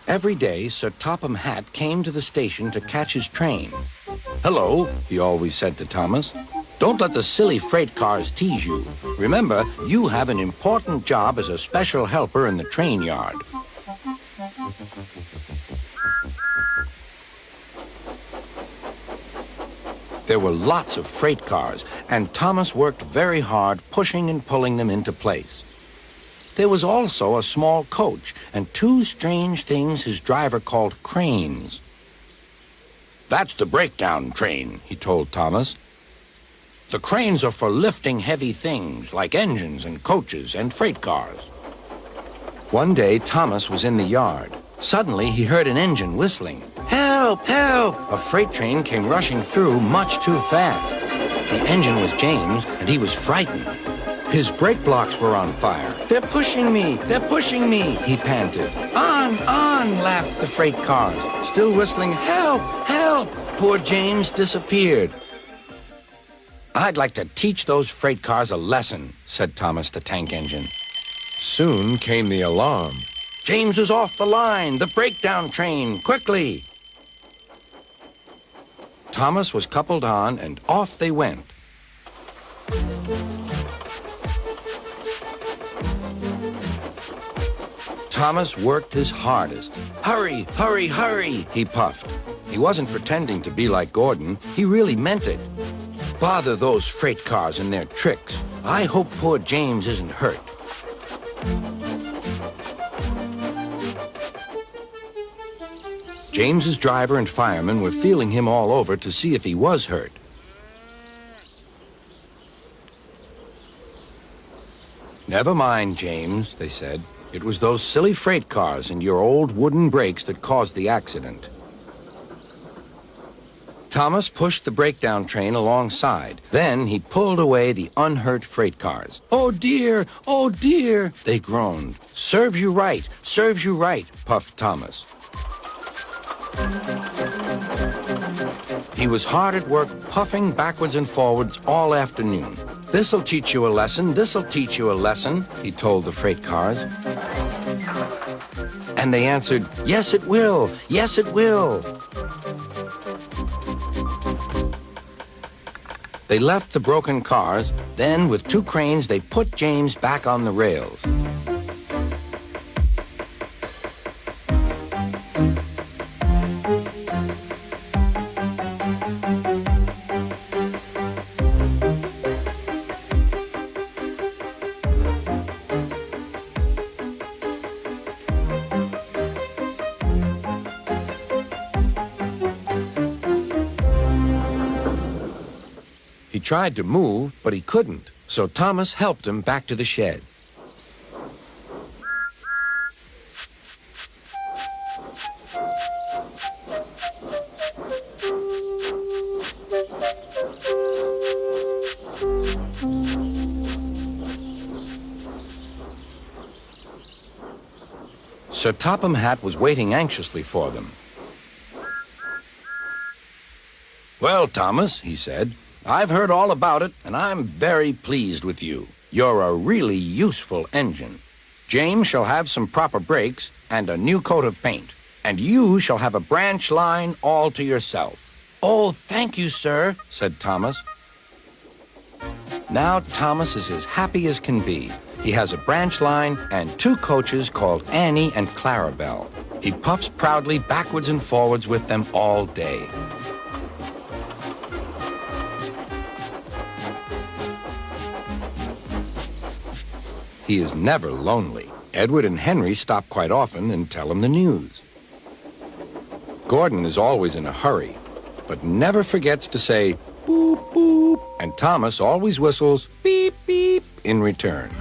Every day, Sir Topham Hatt came to the station to catch his train. "Hello," he always said to Thomas. "Don't let the silly freight cars tease you. Remember, you have an important job as a special helper in the train yard." There were lots of freight cars, and Thomas worked very hard pushing and pulling them into place. There was also a small coach and two strange things his driver called cranes. "That's the breakdown train," he told Thomas. "The cranes are for lifting heavy things like engines and coaches and freight cars." One day, Thomas was in the yard. Suddenly, he heard an engine whistling. "Help! Help!" A freight train came rushing through much too fast. The engine was James, and he was frightened. His brake blocks were on fire. "They're pushing me! They're pushing me!" he panted. On, laughed the freight cars, still whistling, "Help! Help!" Poor James disappeared. "I'd like to teach those freight cars a lesson," said Thomas the tank engine. Soon came the alarm. "James is off the line! The breakdown train! Quickly!" Thomas was coupled on, and off they went. Thomas worked his hardest. "Hurry, hurry, hurry," he puffed. He wasn't pretending to be like Gordon. He really meant it. "Bother those freight cars and their tricks. I hope poor James isn't hurt." James's driver and firemen were feeling him all over to see if he was hurt. "Never mind, James," they said. "It was those silly freight cars and your old wooden brakes that caused the accident." Thomas pushed the breakdown train alongside. Then he pulled away the unhurt freight cars. "Oh dear, they groaned. "Serves you right, serves you right," puffed Thomas. He was hard at work, puffing backwards and forwards all afternoon. "This'll teach you a lesson, this'll teach you a lesson," he told the freight cars. And they answered, "Yes, it will, yes, it will." They left the broken cars. Then, with two cranes, they put James back on the rails. He tried to move, but he couldn't, so Thomas helped him back to the shed. Sir Topham Hatt was waiting anxiously for them. "Well, Thomas," he said, "I've heard all about it, and I'm very pleased with you. You're a really useful engine. James shall have some proper brakes and a new coat of paint, and you shall have a branch line all to yourself." "Oh, thank you, sir," said Thomas. Now Thomas is as happy as can be. He has a branch line and two coaches called Annie and Clarabelle. He puffs proudly backwards and forwards with them all day. He is never lonely. Edward and Henry stop quite often and tell him the news. Gordon is always in a hurry, but never forgets to say, "Boop, boop," and Thomas always whistles, "Beep, beep," in return.